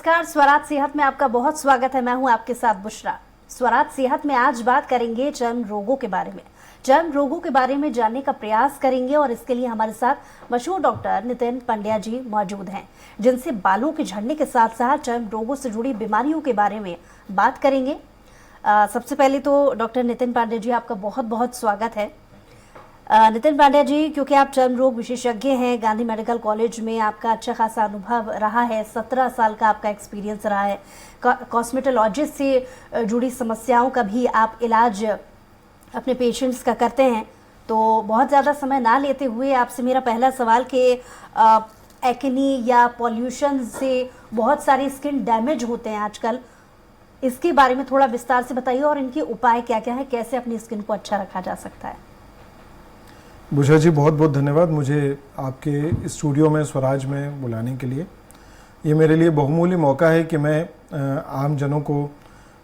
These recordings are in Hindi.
नमस्कार, स्वराज सेहत में आपका बहुत स्वागत है। मैं हूं आपके साथ बुशरा। स्वराज सेहत में आज बात करेंगे चर्म रोगों के बारे में। चर्म रोगों के बारे में जानने का प्रयास करेंगे और इसके लिए हमारे साथ मशहूर डॉक्टर नितिन पांड्या जी मौजूद हैं, जिनसे बालों के झड़ने के साथ साथ चर्म रोगों से जुड़ी बीमारियों के बारे में बात करेंगे। सबसे पहले तो डॉक्टर नितिन पांड्या जी, आपका बहुत बहुत स्वागत है। नितिन पांड्या जी, क्योंकि आप चर्म रोग विशेषज्ञ हैं, गांधी मेडिकल कॉलेज में आपका अच्छा खासा अनुभव रहा है, 17 साल का आपका एक्सपीरियंस रहा है, कॉस्मेटोलॉजिस्ट से जुड़ी समस्याओं का भी आप इलाज अपने पेशेंट्स का करते हैं। तो बहुत ज़्यादा समय ना लेते हुए आपसे मेरा पहला सवाल कि एक्ने या पॉल्यूशन से बहुत सारे स्किन डैमेज होते हैं आजकल, इसके बारे में थोड़ा विस्तार से बताइए और इनके उपाय क्या क्या है, कैसे अपनी स्किन को अच्छा रखा जा सकता है। बुशरा जी, बहुत बहुत धन्यवाद मुझे आपके स्टूडियो में स्वराज में बुलाने के लिए। ये मेरे लिए बहुमूल्य मौका है कि मैं आम जनों को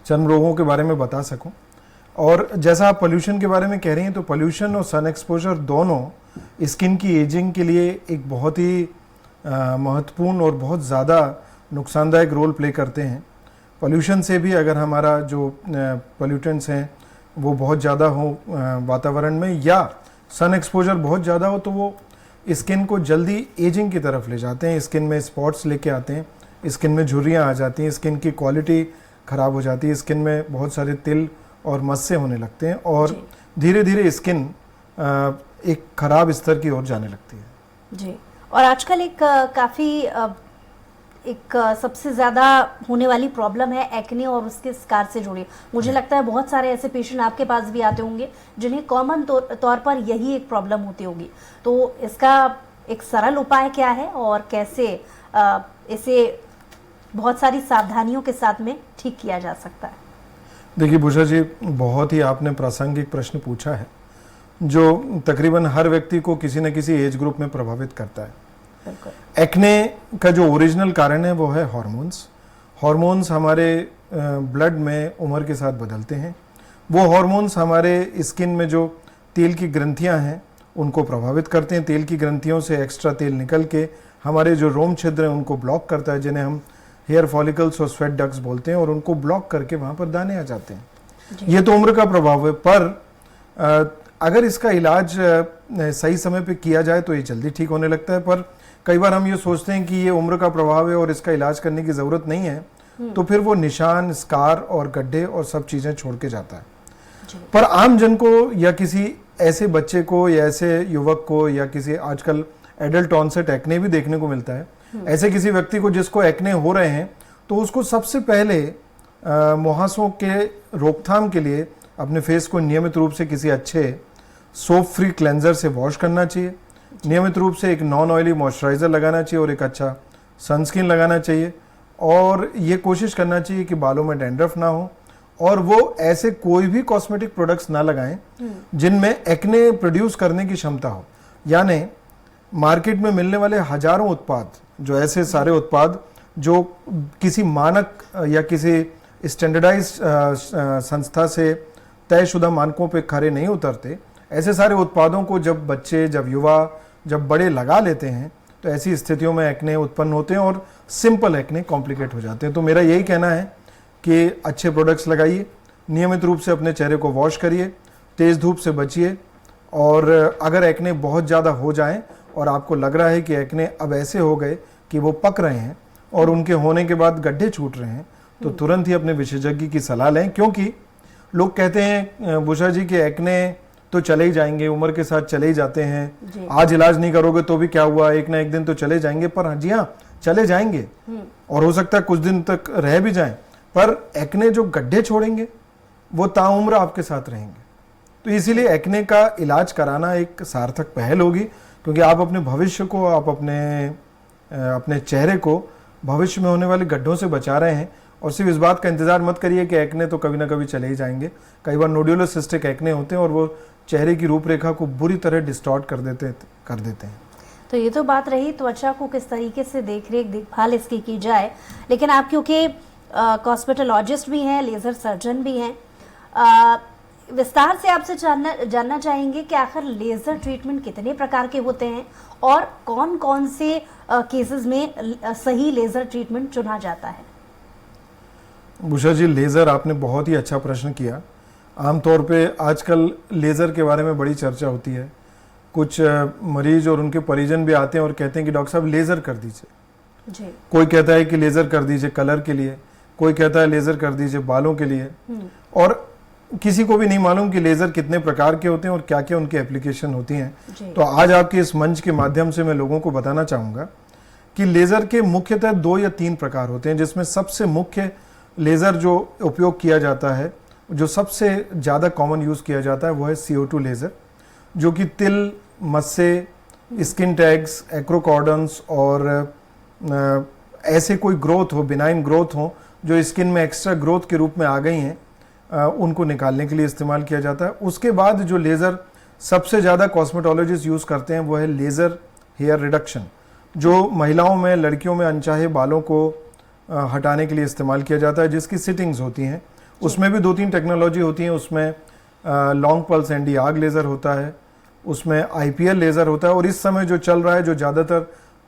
चर्म रोगों के बारे में बता सकूं। और जैसा आप पोल्यूशन के बारे में कह रही हैं, तो पोल्यूशन और सन एक्सपोजर दोनों स्किन की एजिंग के लिए एक बहुत ही महत्वपूर्ण और बहुत ज़्यादा नुकसानदायक रोल प्ले करते हैं। पोल्यूशन से भी अगर हमारा जो पोल्यूटेंट्स हैं वो बहुत ज़्यादा हो वातावरण में, या सन एक्सपोजर बहुत ज़्यादा हो, तो वो स्किन को जल्दी एजिंग की तरफ ले जाते हैं। स्किन में स्पॉट्स लेके आते हैं, स्किन में झुर्रियाँ आ जाती हैं, स्किन की क्वालिटी ख़राब हो जाती है, स्किन में बहुत सारे तिल और मस्से होने लगते हैं और धीरे धीरे स्किन एक ख़राब स्तर की ओर जाने लगती है जी। और आजकल एक सबसे ज़्यादा होने वाली प्रॉब्लम है एक्ने और उसके स्कार से जुड़ी। मुझे लगता है बहुत सारे ऐसे पेशेंट आपके पास भी आते होंगे जिन्हें कॉमन तौर पर यही एक प्रॉब्लम होती होगी। तो इसका एक सरल उपाय क्या है और कैसे इसे बहुत सारी सावधानियों के साथ में ठीक किया जा सकता है? देखिए बुशरा जी, बहुत ही आपने प्रासंगिक प्रश्न पूछा है जो तकरीबन हर व्यक्ति को किसी न किसी एज ग्रुप में प्रभावित करता है। एक्ने का जो ओरिजिनल कारण है वो है हार्मोन्स। हार्मोन्स हमारे ब्लड में उम्र के साथ बदलते हैं। वो हार्मोन्स हमारे स्किन में जो तेल की ग्रंथियां हैं उनको प्रभावित करते हैं। तेल की ग्रंथियों से एक्स्ट्रा तेल निकल के हमारे जो रोम छिद्र हैं उनको ब्लॉक करता है, जिन्हें हम हेयर फॉलिकल्स और स्वेट डक्ट्स बोलते हैं, और उनको ब्लॉक करके वहाँ पर दाने आ जाते हैं। ये तो उम्र का प्रभाव है, पर अगर इसका इलाज सही समय पे किया जाए तो ये जल्दी ठीक होने लगता है। पर कई बार हम ये सोचते हैं कि ये उम्र का प्रभाव है और इसका इलाज करने की ज़रूरत नहीं है, तो फिर वो निशान, स्कार और गड्ढे और सब चीज़ें छोड़ के जाता है। पर आम जन को या किसी ऐसे बच्चे को या ऐसे युवक को या किसी आजकल एडल्ट ऑनसेट एक्ने भी देखने को मिलता है, ऐसे किसी व्यक्ति को जिसको एक्ने हो रहे हैं, तो उसको सबसे पहले मुहासों के रोकथाम के लिए अपने फेस को नियमित रूप से किसी अच्छे सोप फ्री क्लेंजर से वॉश करना चाहिए। नियमित रूप से एक नॉन ऑयली मॉइस्चराइज़र लगाना चाहिए और एक अच्छा सनस्क्रीन लगाना चाहिए। और ये कोशिश करना चाहिए कि बालों में डैंड्रफ ना हो, और वो ऐसे कोई भी कॉस्मेटिक प्रोडक्ट्स ना लगाएं जिनमें एक्ने प्रोड्यूस करने की क्षमता हो। यानी मार्केट में मिलने वाले हजारों उत्पाद, जो ऐसे सारे उत्पाद जो किसी मानक या किसी स्टैंडर्डाइज्ड संस्था से तयशुदा मानकों पे खरे नहीं उतरते, ऐसे सारे उत्पादों को जब बच्चे, जब युवा, जब बड़े लगा लेते हैं, तो ऐसी स्थितियों में एक्ने उत्पन्न होते हैं और सिंपल एक्ने कॉम्प्लिकेट हो जाते हैं। तो मेरा यही कहना है कि अच्छे प्रोडक्ट्स लगाइए, नियमित रूप से अपने चेहरे को वॉश करिए, तेज़ धूप से बचिए, और अगर एक्ने बहुत ज़्यादा हो जाएं और आपको लग रहा है कि एक्ने अब ऐसे हो गए कि वो पक रहे हैं और उनके होने के बाद गड्ढे छूट रहे हैं, तो तुरंत ही अपने विशेषज्ञ की सलाह लें। क्योंकि लोग कहते हैं बुशरा जी कि एक्ने तो चले ही जाएंगे, उम्र के साथ चले ही जाते हैं, आज इलाज नहीं करोगे तो भी क्या हुआ, एक ना एक दिन तो चले जाएंगे। पर जी हाँ, चले जाएंगे और हो सकता है कुछ दिन तक रह भी जाएं, पर एक्ने जो गड्ढे छोड़ेंगे वो ताउम्र आपके साथ रहेंगे। तो इसीलिए एक्ने का इलाज कराना एक सार्थक पहल होगी, क्योंकि आप अपने भविष्य को, आप अपने चेहरे को भविष्य में होने वाले गड्ढों से बचा रहे हैं। और सिर्फ इस बात का इंतजार मत करिए कि एक्ने तो कभी ना कभी चले ही जाएंगे। कई बार नोड्यूलर सिस्टिक एक्ने होते हैं और वो चेहरे की रूपरेखा को बुरी तरह डिस्टॉर्ट कर देते हैं। तो ये तो बात रही त्वचा को किस तरीके से देखभाल इसकी की जाए, लेकिन आप क्योंकि कॉस्मेटोलॉजिस्ट भी हैं, लेज़र सर्जन भी हैं, विस्तार से आपसे जानना चाहेंगे कि आखिर लेजर ट्रीटमेंट कितने प्रकार के होते हैं और कौन कौन से केसेस में सही लेजर ट्रीटमेंट चुना जाता है। बुशा जी, लेज़र आपने बहुत ही अच्छा प्रश्न किया। आमतौर पे आजकल लेज़र के बारे में बड़ी चर्चा होती है। कुछ मरीज और उनके परिजन भी आते हैं और कहते हैं कि डॉक्टर साहब लेज़र कर दीजिए जी। कोई कहता है कि लेज़र कर दीजिए कलर के लिए, कोई कहता है लेज़र कर दीजिए बालों के लिए, और किसी को भी नहीं मालूम कि लेज़र कितने प्रकार के होते हैं और क्या क्या उनकी एप्लीकेशन होती हैं। तो आज आपके इस मंच के माध्यम से मैं लोगों को बताना चाहूँगा कि लेज़र के मुख्यतः 2 या 3 प्रकार होते हैं, जिसमें सबसे मुख्य लेज़र जो उपयोग किया जाता है, जो सबसे ज़्यादा कॉमन यूज़ किया जाता है, वो है CO2 लेज़र, जो कि तिल, मस्से, स्किन टैग्स, एक्रोकॉर्डन्स और ऐसे कोई ग्रोथ हो, बिनाइन ग्रोथ हो जो स्किन में एक्स्ट्रा ग्रोथ के रूप में आ गई हैं, उनको निकालने के लिए इस्तेमाल किया जाता है। उसके बाद जो लेज़र सबसे ज़्यादा कॉस्मेटोलॉजिस्ट यूज़ करते हैं वो है लेज़र हेयर रिडक्शन, जो महिलाओं में, लड़कियों में अनचाहे बालों को हटाने के लिए इस्तेमाल किया जाता है, जिसकी सिटिंग्स होती हैं। उसमें भी 2-3 टेक्नोलॉजी होती हैं। उसमें लॉन्ग पल्स एनडी आग लेज़र होता है, उसमें IPL लेज़र होता है, और इस समय जो चल रहा है, जो ज़्यादातर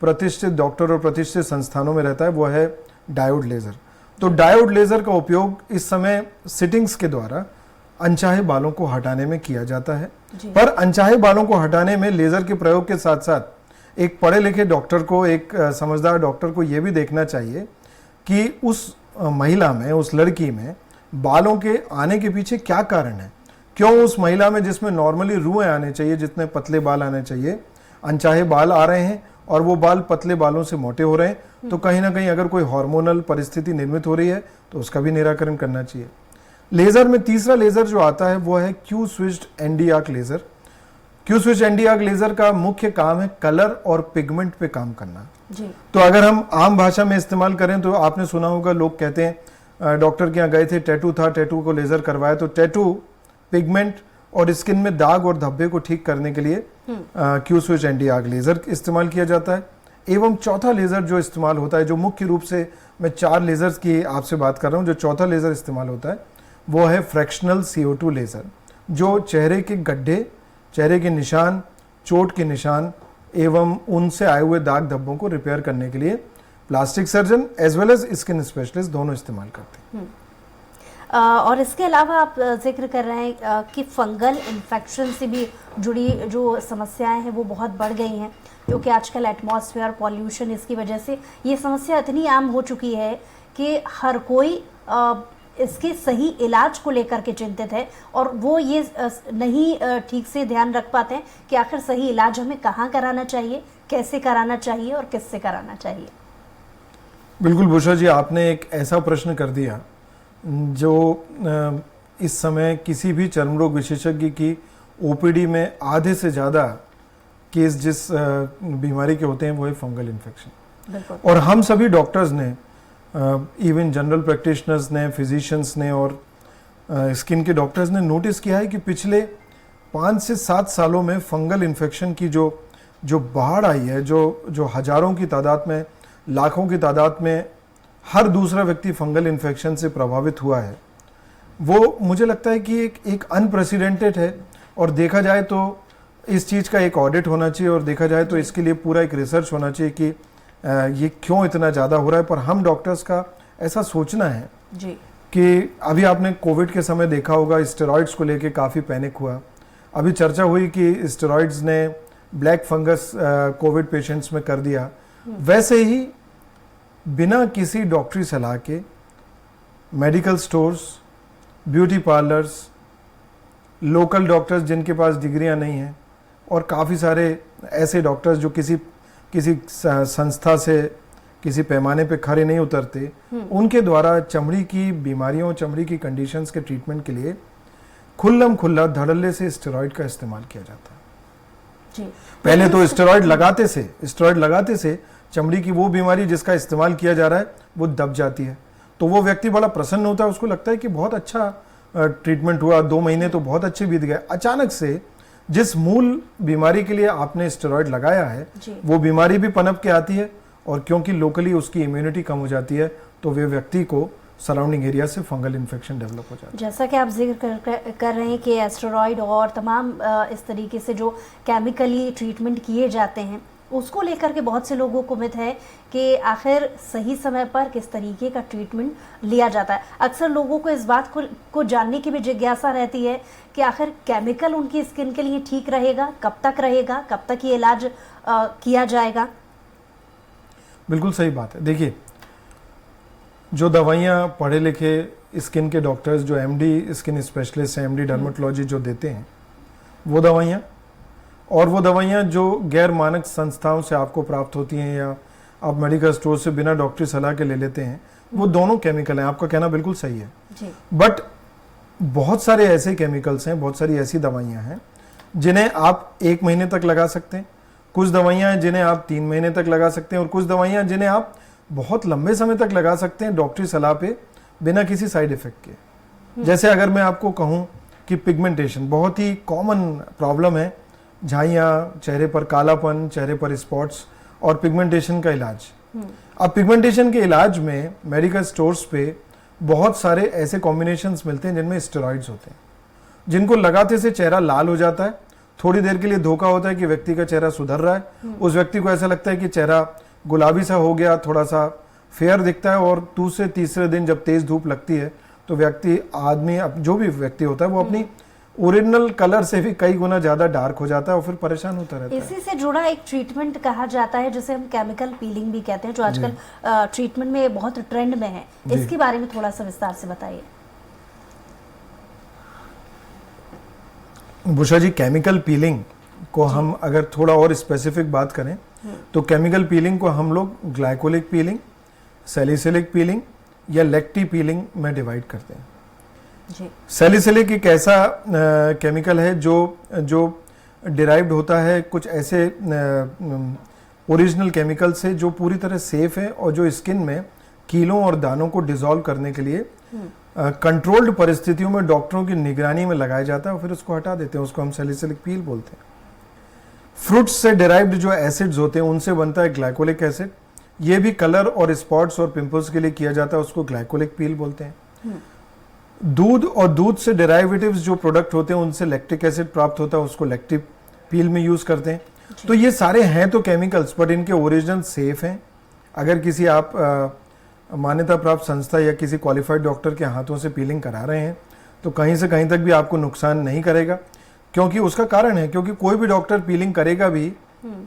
प्रतिष्ठित डॉक्टर और प्रतिष्ठित संस्थानों में रहता है, वो है डायोड लेज़र। तो डायोड लेज़र का उपयोग इस समय सिटिंग्स के द्वारा अनचाहे बालों को हटाने में किया जाता है। पर अनचाहे बालों को हटाने में लेज़र के प्रयोग के साथ साथ एक पढ़े लिखे डॉक्टर को, एक समझदार डॉक्टर को यह भी देखना चाहिए कि उस महिला में, उस लड़की में बालों के आने के पीछे क्या कारण है। क्यों उस महिला में, जिसमें नॉर्मली रुएं आने चाहिए, जितने पतले बाल आने चाहिए, अनचाहे बाल आ रहे हैं और वो बाल पतले बालों से मोटे हो रहे हैं। तो कहीं ना कहीं अगर कोई हार्मोनल परिस्थिति निर्मित हो रही है तो उसका भी निराकरण करना चाहिए। लेज़र में तीसरा लेज़र जो आता है वो है Q switched ND arc laser. Q switched ND arc laser का मुख्य काम है कलर और पिगमेंट पे काम करना जी। तो अगर हम आम भाषा में इस्तेमाल करें तो आपने सुना होगा, लोग कहते हैं डॉक्टर के यहाँ गए थे, टैटू था, टैटू को लेज़र करवाया, तो टैटू, पिगमेंट और स्किन में दाग और धब्बे को ठीक करने के लिए Q switch ND arc laser इस्तेमाल किया जाता है। एवं चौथा लेज़र जो इस्तेमाल होता है, जो मुख्य रूप से मैं 4 लेज़र्स की आपसे बात कर रहा हूँ, जो चौथा लेज़र इस्तेमाल होता है वो है फ्रैक्शनल CO2 लेज़र, जो चेहरे के गड्ढे, चेहरे के निशान, चोट के निशान एवं उनसे आए हुए दाग धब्बों को रिपेयर करने के लिए plastic surgeon as well as skin specialist दोनों इस्तेमाल करते हैं। और इसके अलावा आप जिक्र कर रहे हैं कि फंगल इन्फेक्शन से भी जुड़ी जो समस्याएं हैं वो बहुत बढ़ गई हैं, क्योंकि आजकल एटमॉस्फेयर पॉल्यूशन, इसकी वजह से ये समस्या इतनी आम हो चुकी है कि हर कोई इसके सही इलाज को लेकर के चिंतित है, और वो ये नहीं ठीक से ध्यान रख पाते हैं कि आखिर सही इलाज हमें कहाँ कराना चाहिए, कैसे कराना चाहिए और किससे कराना चाहिए। बिल्कुल बुशा जी, आपने एक ऐसा प्रश्न कर दिया जो इस समय किसी भी चर्म रोग विशेषज्ञ की OPD में आधे से ज़्यादा केस जिस बीमारी के होते हैं वो है फंगल इन्फेक्शन। और हम सभी डॉक्टर्स ने, इवन जनरल प्रैक्टिशनर्स ने, फिजिशियंस ने और स्किन के डॉक्टर्स ने नोटिस किया है कि पिछले 5 से 7 सालों में फंगल इन्फेक्शन की जो बाढ़ आई है, जो हजारों की तादाद में, लाखों की तादाद में हर दूसरा व्यक्ति फंगल इन्फेक्शन से प्रभावित हुआ है, वो मुझे लगता है कि एक अनप्रेसिडेंटेड है। और देखा जाए तो इस चीज़ का एक ऑडिट होना चाहिए, और देखा जाए तो इसके लिए पूरा एक रिसर्च होना चाहिए कि ये क्यों इतना ज़्यादा हो रहा है। पर हम डॉक्टर्स का ऐसा सोचना है जी कि अभी आपने कोविड के समय देखा होगा, स्टेरॉइड्स को लेके काफ़ी पैनिक हुआ। अभी चर्चा हुई कि स्टेरॉइड्स ने ब्लैक फंगस कोविड पेशेंट्स में कर दिया। वैसे ही बिना किसी डॉक्टरी सलाह के medical stores, beauty parlours, local doctors जिनके पास डिग्रियां नहीं हैं, और काफ़ी सारे ऐसे डॉक्टर्स जो किसी संस्था से किसी पैमाने पे खड़े नहीं उतरते, उनके द्वारा चमड़ी की बीमारियों, चमड़ी की कंडीशंस के ट्रीटमेंट के लिए खुल्लम खुल्ला धड़ल्ले से स्टेरॉइड का इस्तेमाल किया जाता है जी। पहले तो स्टेरॉइड लगाते से चमड़ी की वो बीमारी जिसका इस्तेमाल किया जा रहा है वो दब जाती है, तो वो व्यक्ति बड़ा प्रसन्न होता है, उसको लगता है कि बहुत अच्छा ट्रीटमेंट हुआ, 2 महीने तो बहुत अच्छे बीत गए। अचानक से जिस मूल बीमारी के लिए आपने स्टेरॉइड लगाया है वो बीमारी भी पनप के आती है, और क्योंकि लोकली उसकी इम्यूनिटी कम हो जाती है तो वे व्यक्ति को सराउंडिंग एरिया से फंगल इन्फेक्शन डेवलप हो जाता है। जैसा कि आप जिक्र कर रहे हैं कि एस्टेरॉयड और तमाम इस तरीके से जो केमिकली ट्रीटमेंट किए जाते हैं, उसको लेकर के बहुत से लोगों को मिथ है कि आखिर सही समय पर किस तरीके का ट्रीटमेंट लिया जाता है। अक्सर लोगों को इस बात को जानने की भी जिज्ञासा रहती है कि आखिर केमिकल उनकी स्किन के लिए ठीक रहेगा, कब तक ये इलाज किया जाएगा। बिल्कुल सही बात है। देखिए, जो दवाइयाँ पढ़े लिखे स्किन के डॉक्टर्स, जो एमडी स्किन स्पेशलिस्ट हैं, एमडी डर्मेटोलॉजी जो देते हैं, वो दवाइयाँ और वो दवाइयाँ जो गैर मानक संस्थाओं से आपको प्राप्त होती हैं या आप मेडिकल स्टोर से बिना डॉक्टरी सलाह के ले लेते हैं, वो दोनों केमिकल हैं। आपका कहना बिल्कुल सही है। बट बहुत सारे ऐसे केमिकल्स हैं, बहुत सारी ऐसी दवाइयाँ हैं जिन्हें आप 1 महीने तक लगा सकते हैं, कुछ दवाइयाँ हैं जिन्हें आप 3 महीने तक लगा सकते हैं, और कुछ दवाइयाँ जिन्हें आप बहुत लंबे समय तक लगा सकते हैं डॉक्टरी सलाह पे, बिना किसी साइड इफेक्ट के। जैसे अगर मैं आपको कहूँ कि पिगमेंटेशन बहुत ही कॉमन प्रॉब्लम है, झाइयाँ, चेहरे पर कालापन, चेहरे पर स्पॉट्स और पिगमेंटेशन का इलाज। अब पिगमेंटेशन के इलाज में मेडिकल स्टोर्स पे बहुत सारे ऐसे कॉम्बिनेशंस मिलते हैं जिनमें स्टेरॉइड्स होते हैं, जिनको लगाते से चेहरा लाल हो जाता है। थोड़ी देर के लिए धोखा होता है कि व्यक्ति का चेहरा सुधर रहा है, उस व्यक्ति को ऐसा लगता है कि चेहरा गुलाबी सा हो गया, थोड़ा सा फेयर दिखता है, और दूसरे तीसरे दिन जब तेज धूप लगती है तो आदमी जो भी व्यक्ति होता है वो अपनी ओरिजिनल कलर से भी कई गुना ज्यादा डार्क हो जाता है और फिर परेशान होता रहता है। इसी से जुड़ा एक ट्रीटमेंट कहा जाता है जिसे हम केमिकल पीलिंग भी कहते हैं, जो आजकल ट्रीटमेंट में बहुत ट्रेंड में है। इसके बारे में थोड़ा सा विस्तार से बताइए। बुशा जी, केमिकल पीलिंग को हम अगर थोड़ा और स्पेसिफिक बात करें तो केमिकल पीलिंग को हम लोग ग्लाइकोलिक पीलिंग, सैलिसिलिक पीलिंग या लैक्टी पीलिंग में डिवाइड करते हैं। सैलिसिलिक एक ऐसा केमिकल है जो डिराइव्ड होता है कुछ ऐसे ओरिजिनल केमिकल से जो पूरी तरह सेफ है और जो स्किन में कीलों और दानों को डिसॉल्व करने के लिए कंट्रोल्ड परिस्थितियों में डॉक्टरों की निगरानी में लगाया जाता है और फिर उसको हटा देते हैं। उसको हम सैलिसिलिक पील बोलते हैं। फ्रूट्स से डिराइव्ड जो एसिड्स होते हैं उनसे बनता है ग्लाइकोलिक एसिड। ये भी कलर और स्पॉट्स और पिंपल्स के लिए किया जाता है, उसको ग्लाइकोलिक पील बोलते हैं। दूध और दूध से डेरिवेटिव्स जो प्रोडक्ट होते हैं उनसे लैक्टिक एसिड प्राप्त होता है, उसको लैक्टिक पील में यूज करते हैं। तो ये सारे हैं तो केमिकल्स, बट इनके ओरिजिनल सेफ हैं। अगर किसी आप मान्यता प्राप्त संस्था या किसी क्वालिफाइड डॉक्टर के हाथों से पीलिंग करा रहे हैं तो कहीं से कहीं तक भी आपको नुकसान नहीं करेगा, क्योंकि उसका कारण है क्योंकि कोई भी डॉक्टर पीलिंग करेगा भी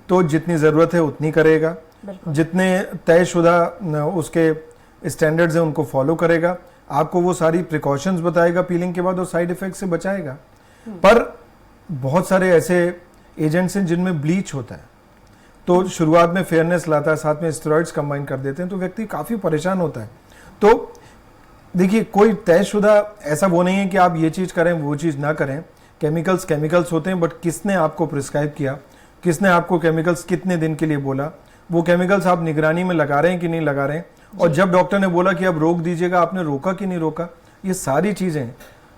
तो जितनी जरूरत है उतनी करेगा, जितने तयशुदा उसके स्टैंडर्ड्स हैं उनको फॉलो करेगा, आपको वो सारी प्रिकॉशंस बताएगा पीलिंग के बाद और साइड इफेक्ट से बचाएगा। पर बहुत सारे ऐसे एजेंट्स हैं जिनमें ब्लीच होता है, तो शुरुआत में फेयरनेस लाता है, साथ में स्टेरॉइड्स कंबाइन कर देते हैं, तो व्यक्ति काफी परेशान होता है। तो देखिए, कोई तयशुदा ऐसा वो नहीं है कि आप ये चीज करें वो चीज ना करें। केमिकल्स होते हैं, बट किसने आपको प्रिस्क्राइब किया, किसने आपको केमिकल्स कितने दिन के लिए बोला, वो केमिकल्स आप निगरानी में लगा रहे हैं कि नहीं लगा रहे हैं, और जब डॉक्टर ने बोला कि अब रोक दीजिएगा, आपने रोका कि नहीं रोका, ये सारी चीजें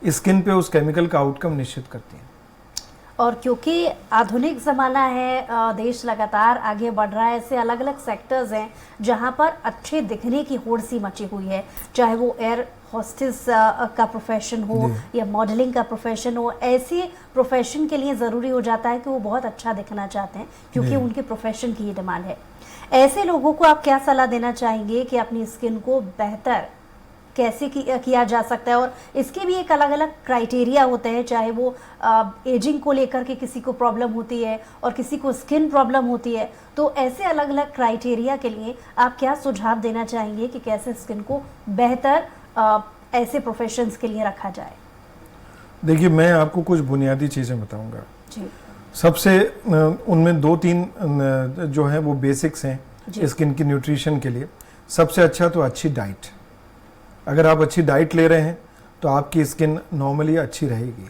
स्किन पे उस केमिकल का आउटकम निश्चित करती हैं। और क्योंकि आधुनिक ज़माना है, देश लगातार आगे बढ़ रहा है, ऐसे अलग अलग सेक्टर्स हैं जहां पर अच्छे दिखने की होड़ सी मची हुई है, चाहे वो एयर होस्टेस का प्रोफेशन हो या मॉडलिंग का प्रोफेशन हो। ऐसे प्रोफेशन के लिए ज़रूरी हो जाता है कि वो बहुत अच्छा दिखना चाहते हैं क्योंकि उनके प्रोफेशन की ये डिमांड है। ऐसे लोगों को आप क्या सलाह देना चाहेंगे कि अपनी स्किन को बेहतर कैसे किया जा सकता है? और इसके भी एक अलग अलग क्राइटेरिया होते हैं, चाहे वो एजिंग को लेकर के किसी को प्रॉब्लम होती है और किसी को स्किन प्रॉब्लम होती है, तो ऐसे अलग अलग क्राइटेरिया के लिए आप क्या सुझाव देना चाहेंगे कि कैसे स्किन को बेहतर ऐसे प्रोफेशंस के लिए रखा जाए? देखिए, मैं आपको कुछ बुनियादी चीज़ें बताऊंगा। सबसे उनमें 2-3 जो है वो बेसिक्स हैं स्किन की न्यूट्रिशन के लिए। सबसे अच्छा तो अच्छी डाइट। अगर आप अच्छी डाइट ले रहे हैं तो आपकी स्किन नॉर्मली अच्छी रहेगी।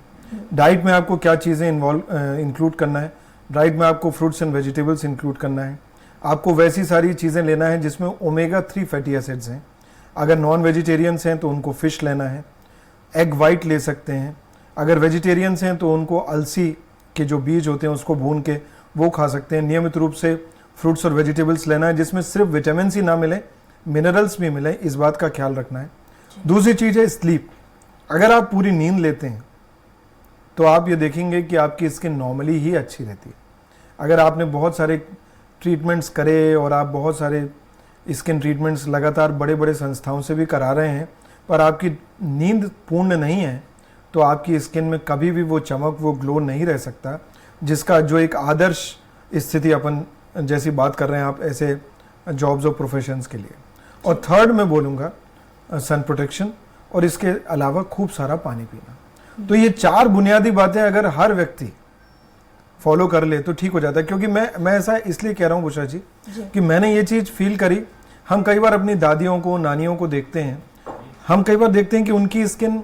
डाइट में आपको क्या चीज़ें इंक्लूड करना है? डाइट में आपको फ्रूट्स एंड वेजिटेबल्स इंक्लूड करना है। आपको वैसी सारी चीज़ें लेना है जिसमें ओमेगा 3 फैटी एसिड्स हैं। अगर नॉन वेजिटेरियंस हैं तो उनको फिश लेना है, एग वाइट ले सकते हैं। अगर वेजिटेरियंस हैं तो उनको अलसी के जो बीज होते हैं उसको भून के वो खा सकते हैं। नियमित रूप से फ्रूट्स और वेजिटेबल्स लेना है जिसमें सिर्फ विटामिन सी ना मिले, मिनरल्स भी मिले, इस बात का ख्याल रखना है। दूसरी चीज है स्लीप। अगर आप पूरी नींद लेते हैं तो आप ये देखेंगे कि आपकी स्किन नॉर्मली ही अच्छी रहती है। अगर आपने बहुत सारे ट्रीटमेंट्स करे और आप बहुत सारे स्किन ट्रीटमेंट्स लगातार बड़े बड़े संस्थाओं से भी करा रहे हैं, पर आपकी नींद पूर्ण नहीं है, तो आपकी स्किन में कभी भी वो चमक, वो ग्लो नहीं रह सकता, जिसका जो एक आदर्श स्थिति अपन जैसी बात कर रहे हैं आप ऐसे जॉब्स और प्रोफेशंस के लिए। और थर्ड मैं बोलूँगा सन प्रोटेक्शन, और इसके अलावा खूब सारा पानी पीना। तो ये 4 बुनियादी बातें अगर हर व्यक्ति फॉलो कर ले तो ठीक हो जाता है। क्योंकि मैं ऐसा इसलिए कह रहा हूँ बुशरा जी कि मैंने ये चीज़ फील करी। हम कई बार अपनी दादियों को, नानियों को देखते हैं, हम कई बार देखते हैं कि उनकी स्किन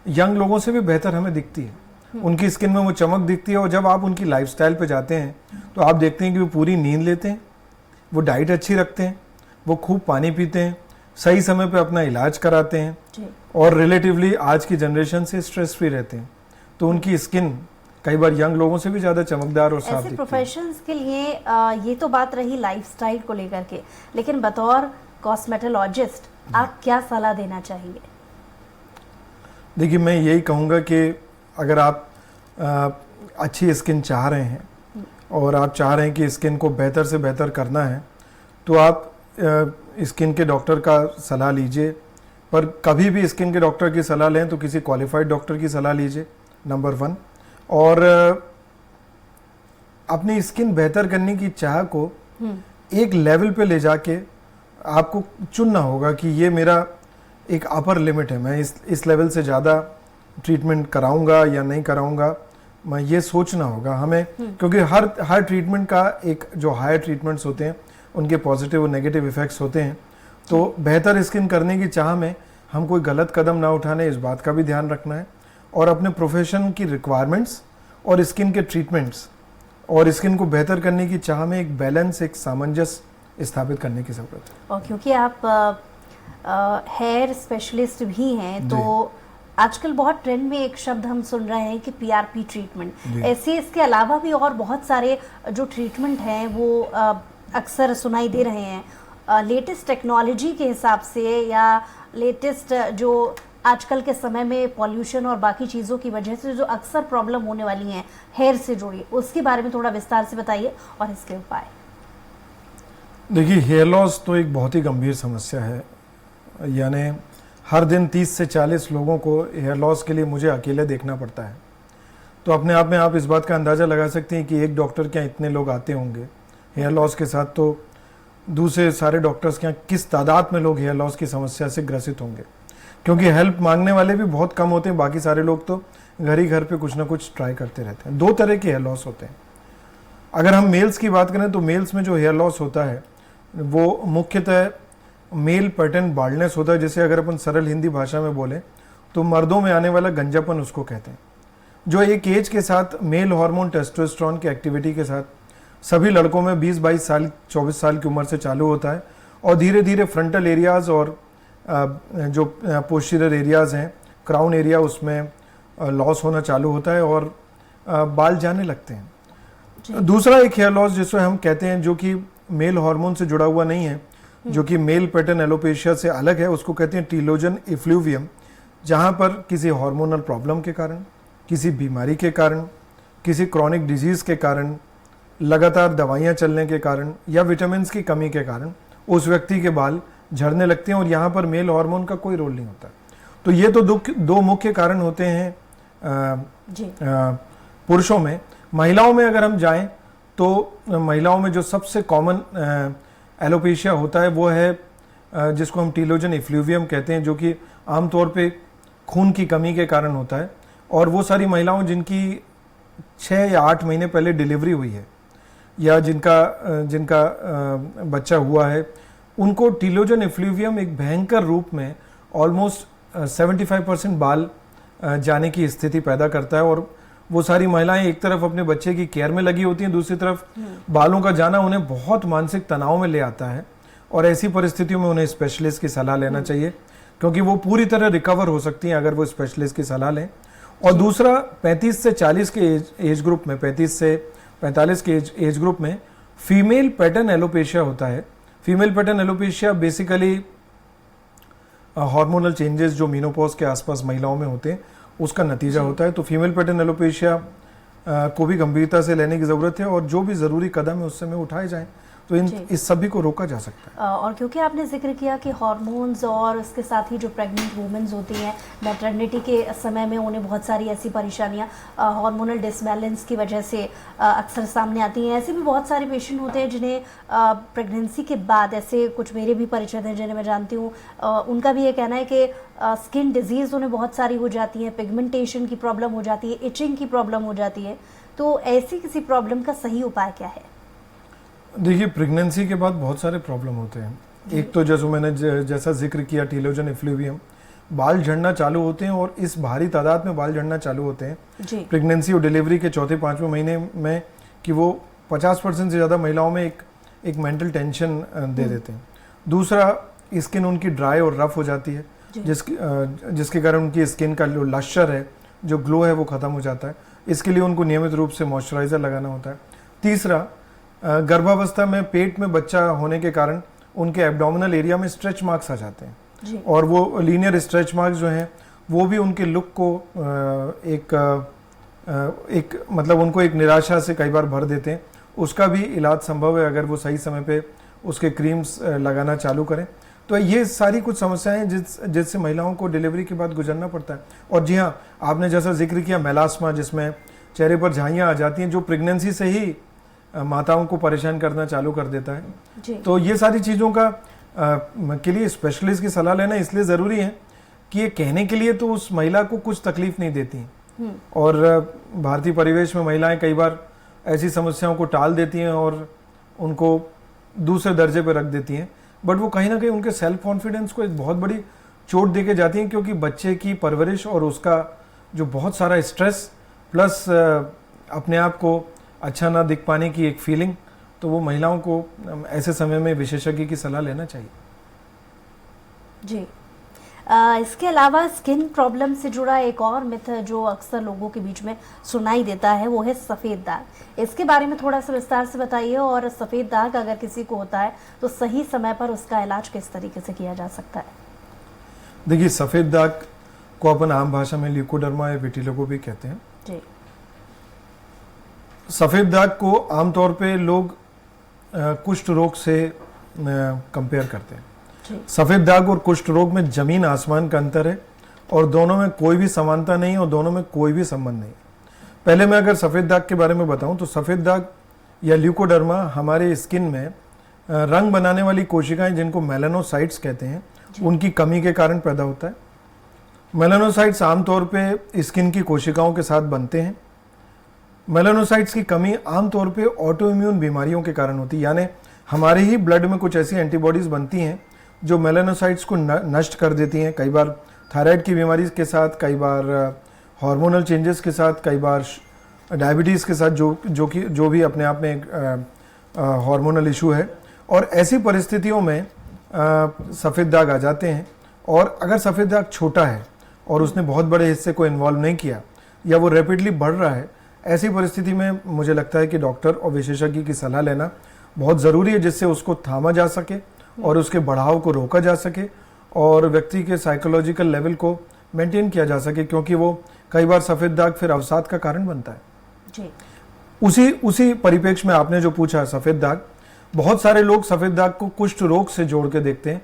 यंग लोगों से भी बेहतर हमें दिखती है, उनकी स्किन में वो चमक दिखती है। और जब आप उनकी लाइफस्टाइल पे जाते हैं तो आप देखते हैं कि वो पूरी नींद लेते हैं, वो डाइट अच्छी रखते हैं, वो खूब पानी पीते हैं, सही समय पे अपना इलाज कराते हैं और रिलेटिवली आज की जनरेशन से स्ट्रेस फ्री रहते हैं। तो उनकी स्किन कई बार यंग लोगों से भी ज़्यादा चमकदार और साफ दिखती है। प्रोफेशंस के लिए ये तो बात रही लाइफस्टाइल को लेकर के, लेकिन बतौर कॉस्मेटोलॉजिस्ट आप क्या सलाह देना चाहेंगे? देखिए, मैं यही कहूँगा कि अगर आप अच्छी स्किन चाह रहे हैं और आप चाह रहे हैं कि स्किन को बेहतर से बेहतर करना है, तो आप स्किन के डॉक्टर का सलाह लीजिए। पर कभी भी स्किन के डॉक्टर की सलाह लें तो किसी क्वालिफाइड डॉक्टर की सलाह लीजिए, नंबर 1। और अपनी स्किन बेहतर करने की चाह को एक लेवल पे ले जाके आपको चुनना होगा कि ये मेरा एक अपर लिमिट है, मैं इस लेवल से ज़्यादा ट्रीटमेंट कराऊंगा या नहीं कराऊंगा, मैं ये सोचना होगा हमें। क्योंकि हर ट्रीटमेंट का एक जो हायर ट्रीटमेंट्स होते हैं उनके पॉजिटिव और नेगेटिव इफ़ेक्ट्स होते हैं। तो बेहतर स्किन करने की चाह में हम कोई गलत कदम ना उठाने, इस बात का भी ध्यान रखना है। और अपने प्रोफेशन की रिक्वायरमेंट्स और स्किन के ट्रीटमेंट्स और स्किन को बेहतर करने की चाह में एक बैलेंस, एक सामंजस्य स्थापित करने की ज़रूरत है। और क्योंकि आप हेयर स्पेशलिस्ट भी हैं, तो आजकल बहुत ट्रेंड में एक शब्द हम सुन रहे हैं कि पीआरपी ट्रीटमेंट। ऐसे इसके अलावा भी और बहुत सारे जो ट्रीटमेंट हैं वो अक्सर सुनाई दे रहे हैं लेटेस्ट टेक्नोलॉजी के हिसाब से, या लेटेस्ट जो आजकल के समय में पॉल्यूशन और बाकी चीज़ों की वजह से जो अक्सर प्रॉब्लम होने वाली हैं हेयर से जुड़ी, उसके बारे में थोड़ा विस्तार से बताइए और इसके उपाय। देखिए, हेयर लॉस तो एक बहुत ही गंभीर समस्या है। यानी हर दिन 30 से 40 लोगों को हेयर लॉस के लिए मुझे अकेले देखना पड़ता है। तो अपने आप में आप इस बात का अंदाज़ा लगा सकते हैं कि एक डॉक्टर क्या इतने लोग आते होंगे हेयर लॉस के साथ, तो दूसरे सारे डॉक्टर्स क्या किस तादाद में लोग हेयर लॉस की समस्या से ग्रसित होंगे। क्योंकि हेल्प मांगने वाले भी बहुत कम होते हैं, बाकी सारे लोग तो घर ही घर पे कुछ ना कुछ ट्राई करते रहते हैं। 2 तरह के हेयर लॉस होते हैं। अगर हम मेल्स की बात करें तो मेल्स में जो हेयर लॉस होता है वो मुख्यतः मेल पैटर्न बाल्डनेस होता है, जिसे अगर अपन सरल हिंदी भाषा में बोलें तो मर्दों में आने वाला गंजापन उसको कहते हैं, जो एक एज के साथ मेल हार्मोन टेस्टोस्टेरोन की एक्टिविटी के साथ सभी लड़कों में 20-22 साल 24 साल की उम्र से चालू होता है और धीरे धीरे फ्रंटल एरियाज़ और जो पोस्टीरियर एरियाज़ हैं, क्राउन एरिया, उसमें लॉस होना चालू होता है और बाल जाने लगते हैं। दूसरा एक हेयर लॉस जिसको हम कहते हैं, जो कि मेल हार्मोन से जुड़ा हुआ नहीं है, जो कि मेल पैटर्न एलोपेशिया से अलग है, उसको कहते हैं टीलोजन इफ्लूवियम, जहाँ पर किसी हार्मोनल प्रॉब्लम के कारण, किसी बीमारी के कारण, किसी क्रॉनिक डिजीज़ के कारण, लगातार दवाइयाँ चलने के कारण या विटामिन की कमी के कारण उस व्यक्ति के बाल झड़ने लगते हैं और यहाँ पर मेल हार्मोन का कोई रोल नहीं होता। तो ये तो 2 मुख्य कारण होते हैं पुरुषों में। महिलाओं में अगर हम जाएं तो महिलाओं में जो सबसे कॉमन एलोपेशिया होता है वो है जिसको हम टीलोजन इफ्लूवियम कहते हैं, जो कि आमतौर पे खून की कमी के कारण होता है। और वो सारी महिलाओं जिनकी 6 या 8 महीने पहले डिलीवरी हुई है या जिनका बच्चा हुआ है, उनको टीलोजन इफ्लूवियम एक भयंकर रूप में ऑलमोस्ट 75% बाल जाने की स्थिति पैदा करता है। और वो सारी महिलाएं एक तरफ अपने बच्चे की केयर में लगी होती हैं, दूसरी तरफ बालों का जाना उन्हें बहुत मानसिक तनाव में ले आता है। और ऐसी परिस्थितियों में उन्हें स्पेशलिस्ट की सलाह लेना चाहिए, क्योंकि वो पूरी तरह रिकवर हो सकती हैं अगर वो स्पेशलिस्ट की सलाह लें। और दूसरा 35 से 40 के एज ग्रुप में, 35 से 45 के एज ग्रुप में फीमेल पैटर्न एलोपेशिया होता है। Female pattern alopecia basically hormonal changes जो मीनोपॉज के आसपास महिलाओं में होते हैं उसका नतीजा होता है। तो फीमेल पैटर्न एलोपेशिया को भी गंभीरता से लेने की ज़रूरत है और जो भी ज़रूरी कदम है उस समय उठाए जाएं, तो इस सभी को रोका जा सकता है। और क्योंकि आपने जिक्र किया कि हार्मोन्स और उसके साथ ही जो प्रेग्नेंट वुमेन्स होती हैं मैटरनिटी के समय में उन्हें बहुत सारी ऐसी परेशानियां हार्मोनल डिसबैलेंस की वजह से अक्सर सामने आती हैं। ऐसे भी बहुत सारे पेशेंट होते हैं जिन्हें प्रेगनेंसी के बाद, ऐसे कुछ मेरे भी परिचित हैं जिन्हें मैं जानती हूँ, उनका भी ये कहना है कि स्किन डिजीज़ उन्हें बहुत सारी हो जाती है, पिगमेंटेशन की प्रॉब्लम हो जाती है, इचिंग की प्रॉब्लम हो जाती है। तो ऐसी किसी प्रॉब्लम का सही उपाय क्या है? देखिए, प्रेगनेंसी के बाद बहुत सारे प्रॉब्लम होते हैं। एक तो जैसे मैंने जैसा जिक्र किया, टीलोजन इफ्लूवियम, बाल झड़ना चालू होते हैं और इस भारी तादाद में बाल झड़ना चालू होते हैं प्रेगनेंसी और डिलीवरी के चौथे पांचवें महीने में, कि वो 50% से ज़्यादा महिलाओं में एक मेंटल टेंशन दे देते हैं। दूसरा, स्किन उनकी ड्राई और रफ हो जाती है, जिसके कारण उनकी स्किन का जो लश्चर है, जो ग्लो है, वो ख़त्म हो जाता है। इसके लिए उनको नियमित रूप से मॉइस्चराइज़र लगाना होता है। तीसरा, गर्भावस्था में पेट में बच्चा होने के कारण उनके एब्डोमिनल एरिया में स्ट्रेच मार्क्स आ जाते हैं और वो लीनियर स्ट्रेच मार्क्स जो हैं वो भी उनके लुक को एक मतलब उनको एक निराशा से कई बार भर देते हैं। उसका भी इलाज संभव है अगर वो सही समय पे उसके क्रीम्स लगाना चालू करें। तो ये सारी कुछ समस्याएं हैं जिससे महिलाओं को डिलीवरी के बाद गुजरना पड़ता है। और जी हाँ, आपने जैसा जिक्र किया मेलास्मा, जिसमें चेहरे पर झाइयाँ आ जाती हैं, जो प्रेगनेंसी से ही माताओं को परेशान करना चालू कर देता है। तो ये सारी चीज़ों का के लिए स्पेशलिस्ट की सलाह लेना इसलिए ज़रूरी है कि ये कहने के लिए तो उस महिला को कुछ तकलीफ नहीं देती हैं, और भारतीय परिवेश में महिलाएं कई बार ऐसी समस्याओं को टाल देती हैं और उनको दूसरे दर्जे पर रख देती हैं, बट वो कहीं ना कहीं उनके सेल्फ कॉन्फिडेंस को एक बहुत बड़ी चोट दे के जाती हैं, क्योंकि बच्चे की परवरिश और उसका जो बहुत सारा स्ट्रेस प्लस अपने आप को अच्छा ना दिख पाने की एक फीलिंग, तो वो महिलाओं को ऐसे समय में विशेषज्ञ की सलाह लेना चाहिए। जी, इसके अलावा स्किन प्रॉब्लम से जुड़ा एक और मिथ जो अक्सर लोगों के बीच में सुनाई देता है वो है सफ़ेद दाग। इसके बारे में थोड़ा सा विस्तार से बताइए, और सफ़ेद दाग अगर किसी को होता है तो सही समय पर उसका इलाज किस तरीके से किया जा सकता है? देखिए, सफ़ेद दाग को अपन आम भाषा में ल्यूकोडर्मा या विटिलिगो भी कहते हैं। जी। सफ़ेद दाग को आमतौर पे लोग कुष्ठ रोग से कंपेयर करते हैं। सफ़ेद दाग और कुष्ठ रोग में ज़मीन आसमान का अंतर है और दोनों में कोई भी समानता नहीं और दोनों में कोई भी संबंध नहीं। पहले मैं अगर सफ़ेद दाग के बारे में बताऊं तो सफ़ेद दाग या ल्यूकोडर्मा हमारे स्किन में रंग बनाने वाली कोशिकाएं, जिनको मेलानोसाइट्स कहते हैं, उनकी कमी के कारण पैदा होता है। मेलानोसाइट्स आमतौर पे स्किन की कोशिकाओं के साथ बनते हैं। मेलानोसाइट्स की कमी आमतौर पे ऑटो इम्यून बीमारियों के कारण होती है, यानी हमारे ही ब्लड में कुछ ऐसी एंटीबॉडीज़ बनती हैं जो मेलानोसाइट्स को नष्ट कर देती हैं, कई बार थायराइड की बीमारी के साथ, कई बार हार्मोनल चेंजेस के साथ, कई बार डायबिटीज़ के साथ, जो भी अपने आप में एक हार्मोनल इशू है। और ऐसी परिस्थितियों में सफ़ेद दाग आ जाते हैं, और अगर सफ़ेद दाग छोटा है और उसने बहुत बड़े हिस्से को इन्वॉल्व नहीं किया या वो रैपिडली बढ़ रहा है, ऐसी परिस्थिति में मुझे लगता है कि डॉक्टर और विशेषज्ञ की सलाह लेना बहुत ज़रूरी है, जिससे उसको थामा जा सके और उसके बढ़ाव को रोका जा सके और व्यक्ति के साइकोलॉजिकल लेवल को मेंटेन किया जा सके, क्योंकि वो कई बार सफ़ेद दाग फिर अवसाद का कारण बनता है। जी। उसी परिप्रेक्ष्य में आपने जो पूछा सफ़ेद दाग, बहुत सारे लोग सफ़ेद दाग को कुष्ठ रोग से जोड़ के देखते हैं।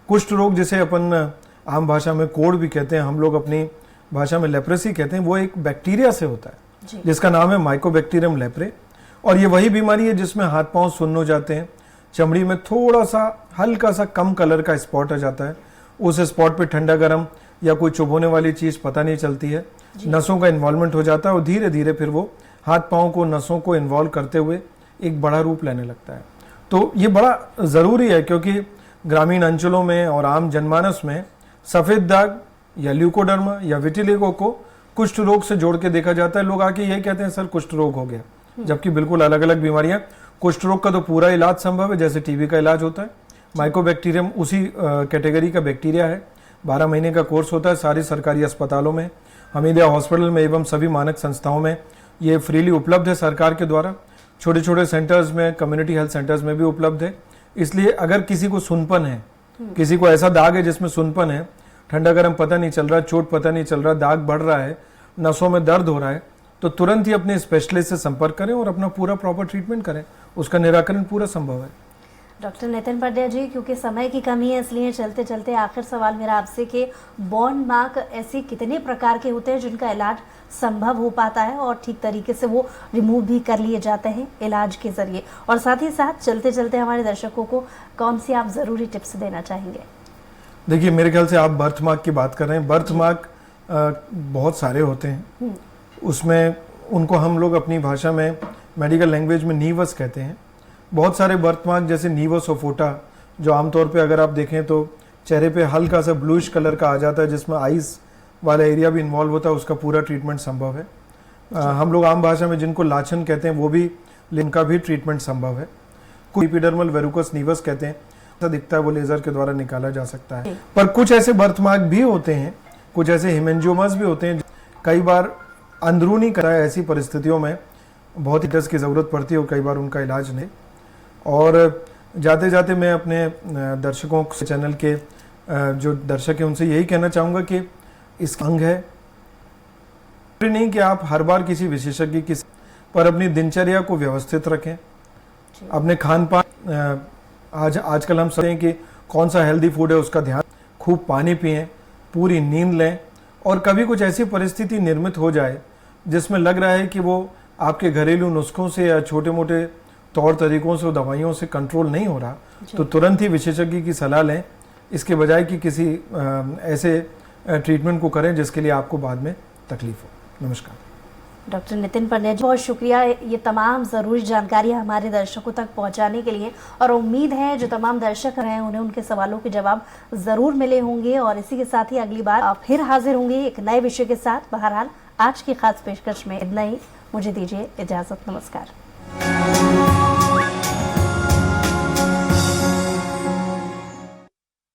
कुष्ठ रोग, जिसे अपन आम भाषा में कोढ़ भी कहते हैं, हम लोग अपनी भाषा में लेप्रेसी कहते हैं, वो एक बैक्टीरिया से होता है जिसका नाम है माइकोबैक्टीरियम लेप्रे। और ये वही बीमारी है जिसमें हाथ पांव सुन्न हो जाते हैं, चमड़ी में थोड़ा सा हल्का सा कम कलर का स्पॉट आ जाता है, उस स्पॉट पे ठंडा गर्म या कोई चुभोने वाली चीज़ पता नहीं चलती है, नसों का इन्वॉल्वमेंट हो जाता है और धीरे धीरे फिर वो हाथ पाँव को नसों को इन्वॉल्व करते हुए एक बड़ा रूप लेने लगता है। तो ये बड़ा ज़रूरी है, क्योंकि ग्रामीण अंचलों में और आम जनमानस में सफ़ेद दाग या ल्यूकोडर्मा या विटिलिगो को कुष्ठ रोग से जोड़ के देखा जाता है। लोग आके यही कहते हैं सर कुष्ठ रोग हो गया, जबकि बिल्कुल अलग अलग बीमारियां। कुष्ठ रोग का तो पूरा इलाज संभव है, जैसे टीबी का इलाज होता है। माइकोबैक्टीरियम उसी कैटेगरी का बैक्टीरिया है, 12 महीने का कोर्स होता है। सारी सरकारी अस्पतालों में, हमीदिया हॉस्पिटल में एवं सभी मानक संस्थाओं में ये फ्रीली उपलब्ध है सरकार के द्वारा। छोटे छोटे सेंटर्स में, कम्युनिटी हेल्थ सेंटर्स में भी उपलब्ध है। इसलिए अगर किसी को सुनपन है, किसी को ऐसा दाग है जिसमें सुनपन है, ठंडा गर्म पता नहीं चल रहा, चोट पता नहीं चल रहा, दाग बढ़ रहा है, नसों में दर्द हो रहा है, तो तुरंत ही अपने स्पेशलिस्ट से संपर्क करें और अपना पूरा प्रॉपर ट्रीटमेंट करें। उसका निराकरण पूरा संभव है। डॉक्टर नितिन पंड्या जी, क्योंकि समय की कमी है इसलिए चलते चलते आखिर सवाल मेरा आपसे कि बॉन मार्क ऐसे कितने प्रकार के होते हैं जिनका इलाज संभव हो पाता है और ठीक तरीके से वो रिमूव भी कर लिए जाते हैं इलाज के जरिए, और साथ ही साथ चलते चलते हमारे दर्शकों को कौन सी आप ज़रूरी टिप्स देना चाहेंगे? देखिए, मेरे ख्याल से आप बर्थ मार्क की बात कर रहे हैं। बर्थ मार्क बहुत सारे होते हैं, उसमें उनको हम लोग अपनी भाषा में मेडिकल लैंग्वेज में नीवस कहते हैं। बहुत सारे बर्थ मार्क जैसे नीवस ओफोटा, जो आमतौर पे अगर आप देखें तो चेहरे पे हल्का सा ब्लूइश कलर का आ जाता है, जिसमें आइज वाला एरिया भी इन्वॉल्व होता है, उसका पूरा ट्रीटमेंट संभव है। हम लोग आम भाषा में जिनको लाछन कहते हैं वो भी, इनका भी ट्रीटमेंट संभव है। कोई एपिडर्मल वेरुकस नीवस कहते हैं, ऐसा दिखता है, वो लेजर के द्वारा निकाला जा सकता है। पर कुछ ऐसे बर्थ मार्क भी होते हैं, कुछ ऐसे हेमेंजियोमास भी होते हैं, कई बार अंदरूनी कराए, ऐसी परिस्थितियों में बहुत ही टेस्ट की ज़रूरत पड़ती है और कई बार उनका इलाज नहीं। और जाते जाते मैं अपने दर्शकों से, चैनल के जो दर्शक हैं, उनसे यही कहना चाहूँगा कि इस अंग है नहीं कि आप हर बार किसी विशेषज्ञ की, पर अपनी दिनचर्या को व्यवस्थित रखें, अपने खान पान, आजकल हम समझते हैं कि कौन सा हेल्दी फूड है उसका ध्यान, खूब पानी पिएं, पूरी नींद लें, और कभी कुछ ऐसी परिस्थिति निर्मित हो जाए जिसमें लग रहा है कि वो आपके घरेलू नुस्खों से या छोटे मोटे तौर तरीकों से, दवाइयों से कंट्रोल नहीं हो रहा, तो तुरंत ही विशेषज्ञ की सलाह लें, इसके बजाय कि किसी ऐसे ट्रीटमेंट को करें जिसके लिए आपको बाद में तकलीफ हो। नमस्कार। डॉक्टर नितिन पंड्या जी, बहुत शुक्रिया ये तमाम ज़रूरी जानकारी हमारे दर्शकों तक पहुंचाने के लिए, और उम्मीद है जो तमाम दर्शक रहे हैं उन्हें उनके सवालों के जवाब ज़रूर मिले होंगे। और इसी के साथ ही अगली बार आप फिर हाजिर होंगे एक नए विषय के साथ। बहरहाल आज की खास पेशकश में इतना ही, मुझे दीजिए इजाज़त। नमस्कार।